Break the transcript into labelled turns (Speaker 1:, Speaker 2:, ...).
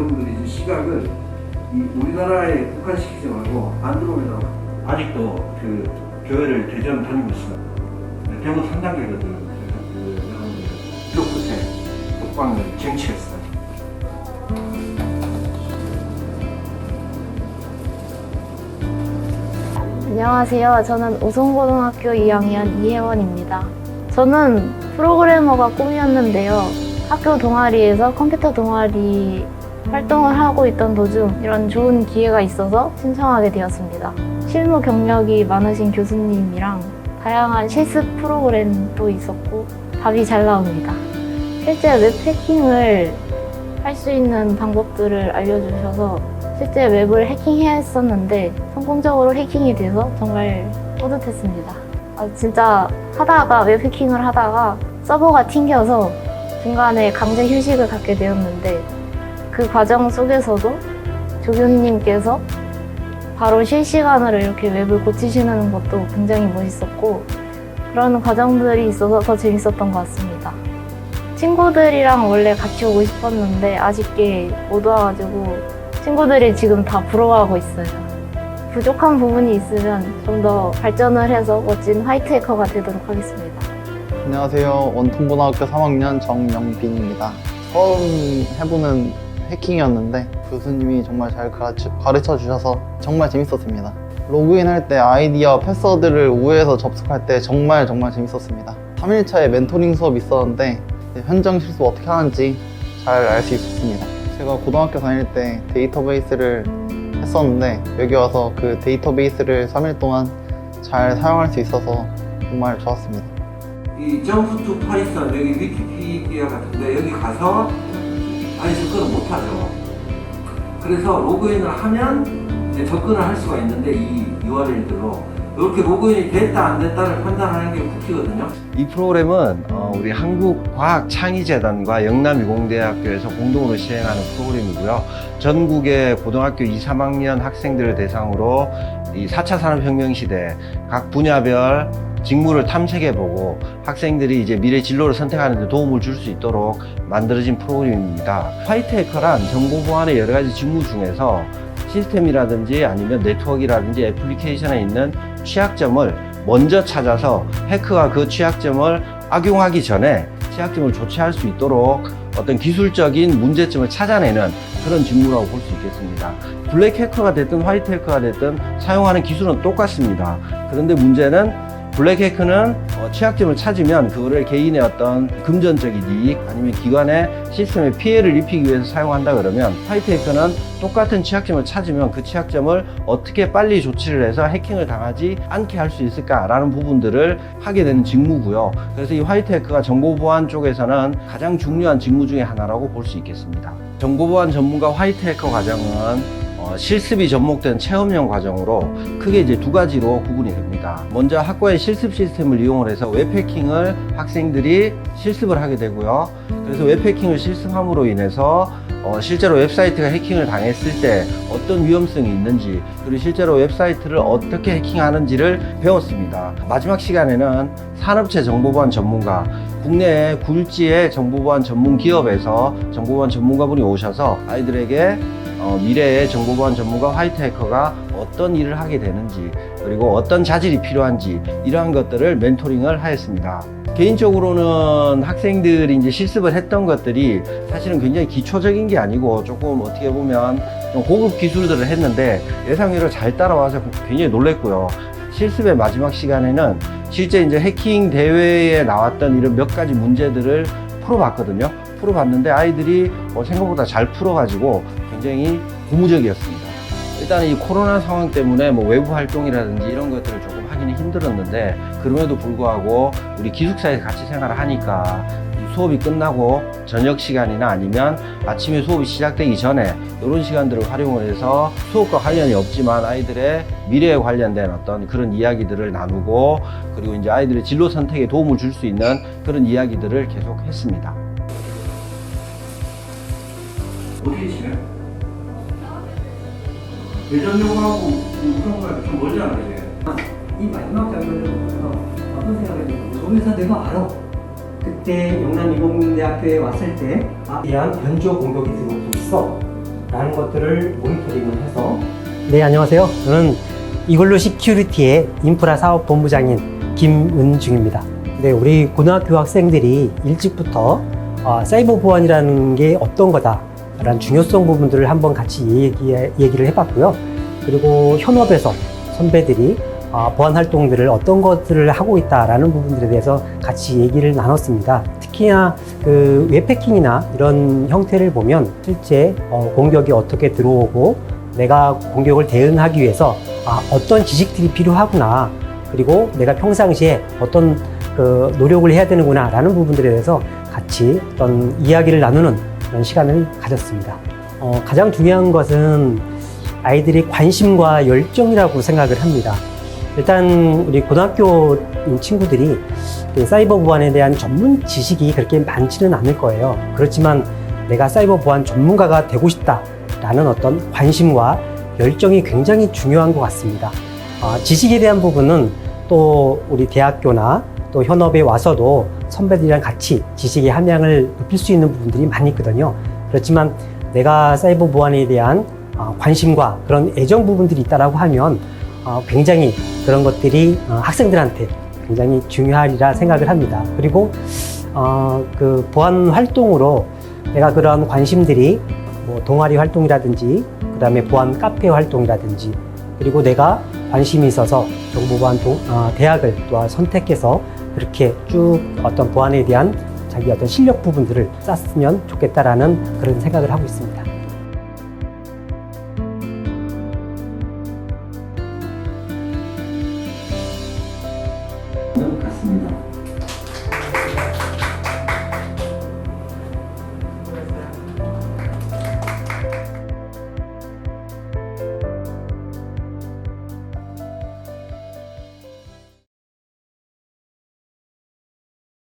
Speaker 1: 여러분들이 이제 시각을 우리나라에 국한시키지 말고 안드로메다 아직도 그 교회를 대전 다니고 있습니다. 대문 3단계거든. 그 여러분들 저 끝에 독방을 쟁취했어요.
Speaker 2: 안녕하세요. 저는 우송고등학교 2학년 이혜원입니다. 저는 프로그래머가 꿈이었는데요. 학교 동아리에서 컴퓨터 동아리 활동을 하고 있던 도중 이런 좋은 기회가 있어서 신청하게 되었습니다. 실무 경력이 많으신 교수님이랑 다양한 실습 프로그램도 있었고 답이 잘 나옵니다. 실제 웹 해킹을 할 수 있는 방법들을 알려주셔서 실제 웹을 해킹했었는데 성공적으로 해킹이 돼서 정말 뿌듯했습니다. 진짜 하다가 웹 해킹을 하다가 서버가 튕겨서 중간에 강제 휴식을 갖게 되었는데 그 과정 속에서도 조교님께서 바로 실시간으로 이렇게 웹을 고치시는 것도 굉장히 멋있었고 그런 과정들이 있어서 더 재밌었던 것 같습니다. 친구들이랑 원래 같이 오고 싶었는데 아쉽게 못 와가지고 친구들이 지금 다 부러워하고 있어요. 부족한 부분이 있으면 좀 더 발전을 해서 멋진 화이트 해커가 되도록 하겠습니다.
Speaker 3: 안녕하세요. 원통고등학교 3학년 정영빈입니다. 처음 해보는 해킹이었는데 교수님이 정말 잘 가르쳐 주셔서 정말 재밌었습니다. 로그인 할 때 아이디와 패스워드를 오해해서 접속할 때 정말 재밌었습니다. 3일차에 멘토링 수업이 있었는데 현장 실습 어떻게 하는지 잘 알 수 있었습니다. 제가 고등학교 다닐 때 데이터베이스를 했었는데 여기 와서 그 데이터베이스를 3일 동안 잘 사용할 수 있어서 정말 좋았습니다.
Speaker 1: 이 점프 투 파이썬 여기 위키피디아 같은데 여기 가서 아예 접근을 못하죠. 그래서 로그인을 하면 이제 접근을 할 수가 있는데 이 URL들로 이렇게 로그인이 됐다 안 됐다를 판단하는 게 쿠키거든요.
Speaker 4: 이 프로그램은 우리 한국과학창의재단과 영남유공대학교에서 공동으로 시행하는 프로그램이고요. 전국의 고등학교 2, 3학년 학생들을 대상으로 이 4차 산업혁명 시대 각 분야별 직무를 탐색해보고 학생들이 이제 미래 진로를 선택하는 데 도움을 줄 수 있도록 만들어진 프로그램입니다. 화이트 해커란 정보 보안의 여러 가지 직무 중에서 시스템이라든지 아니면 네트워크라든지 애플리케이션에 있는 취약점을 먼저 찾아서 해커가 그 취약점을 악용하기 전에 취약점을 조치할 수 있도록 어떤 기술적인 문제점을 찾아내는 그런 직무라고 볼 수 있겠습니다. 블랙 해커가 됐든 화이트 해커가 됐든 사용하는 기술은 똑같습니다. 그런데 문제는 블랙 해커는 취약점을 찾으면 그거를 개인의 어떤 금전적인 이익 아니면 기관의 시스템에 피해를 입히기 위해서 사용한다 그러면 화이트 해커는 똑같은 취약점을 찾으면 그 취약점을 어떻게 빨리 조치를 해서 해킹을 당하지 않게 할 수 있을까라는 부분들을 하게 되는 직무고요. 그래서 이 화이트 해커가 정보보안 쪽에서는 가장 중요한 직무 중에 하나라고 볼 수 있겠습니다. 정보보안 전문가 화이트 해커 과정은 실습이 접목된 체험형 과정으로 크게 이제 두 가지로 구분이 됩니다. 먼저 학과의 실습 시스템을 이용을 해서 웹 해킹을 학생들이 실습을 하게 되고요. 그래서 웹 해킹을 실습함으로 인해서 실제로 웹사이트가 해킹을 당했을 때 어떤 위험성이 있는지 그리고 실제로 웹사이트를 어떻게 해킹하는지를 배웠습니다. 마지막 시간에는 산업체 정보보안 전문가 국내의 굴지의 정보보안 전문 기업에서 정보보안 전문가분이 오셔서 아이들에게 미래의 정보보안 전문가 화이트 해커가 어떤 일을 하게 되는지 그리고 어떤 자질이 필요한지 이러한 것들을 멘토링을 하였습니다. 개인적으로는 학생들이 이제 실습을 했던 것들이 사실은 굉장히 기초적인 게 아니고 조금 어떻게 보면 좀 고급 기술들을 했는데 예상외로 잘 따라와서 굉장히 놀랬고요. 실습의 마지막 시간에는 실제 이제 해킹 대회에 나왔던 이런 몇 가지 문제들을 풀어봤거든요. 풀어봤는데 아이들이 생각보다 잘 풀어가지고 굉장히 고무적이었습니다. 일단 이 코로나 상황 때문에 뭐 외부 활동이라든지 이런 것들을 조금 하기는 힘들었는데 그럼에도 불구하고 우리 기숙사에서 같이 생활을 하니까 수업이 끝나고 저녁 시간이나 아니면 아침에 수업이 시작되기 전에 이런 시간들을 활용을 해서 수업과 관련이 없지만 아이들의 미래에 관련된 어떤 그런 이야기들을 나누고 그리고 이제 아이들의 진로 선택에 도움을 줄 수 있는 그런 이야기들을 계속 했습니다.
Speaker 1: 어디 계시나요? 대전역하고 우성과 좀 멀잖아요.
Speaker 5: 이 마지막 장면을 보면서 어떤 생각이 드냐면 거기서 내가 알아. 그때 영남이공대학교에 왔을 때 대한 변조 공격 기술이 있어. 라는 것들을 모니터링을 해서 네, 안녕하세요. 저는 이글루 시큐리티의 인프라 사업 본부장인 김은중입니다. 네, 우리 고등학교 학생들이 일찍부터 사이버 보안이라는 게 어떤 거다라는 중요성 부분들을 한번 같이 얘기를 해봤고요. 그리고 현업에서 선배들이 보안 활동들을 어떤 것들을 하고 있다라는 부분들에 대해서 같이 얘기를 나눴습니다. 특히나 그 웹해킹이나 이런 형태를 보면 실제 공격이 어떻게 들어오고 내가 공격을 대응하기 위해서 어떤 지식들이 필요하구나, 그리고 내가 평상시에 어떤 그 노력을 해야 되는구나 라는 부분들에 대해서 같이 어떤 이야기를 나누는 그런 시간을 가졌습니다. 가장 중요한 것은 아이들의 관심과 열정이라고 생각을 합니다. 일단 우리 고등학교 친구들이 사이버 보안에 대한 전문 지식이 그렇게 많지는 않을 거예요. 그렇지만 내가 사이버 보안 전문가가 되고 싶다라는 어떤 관심과 열정이 굉장히 중요한 것 같습니다. 지식에 대한 부분은 또 우리 대학교나 또 현업에 와서도 선배들이랑 같이 지식의 함량을 높일 수 있는 부분들이 많이 있거든요. 그렇지만 내가 사이버 보안에 대한 관심과 그런 애정 부분들이 있다라고 하면 굉장히 그런 것들이 학생들한테 굉장히 중요하리라 생각을 합니다. 그리고 그 보안 활동으로 내가 그런 관심들이 뭐 동아리 활동이라든지 그다음에 보안 카페 활동이라든지, 그리고 내가 관심이 있어서 정보보안 대학을 또 선택해서 그렇게 쭉 어떤 보안에 대한 자기 어떤 실력 부분들을 쌓았으면 좋겠다라는 그런 생각을 하고 있습니다.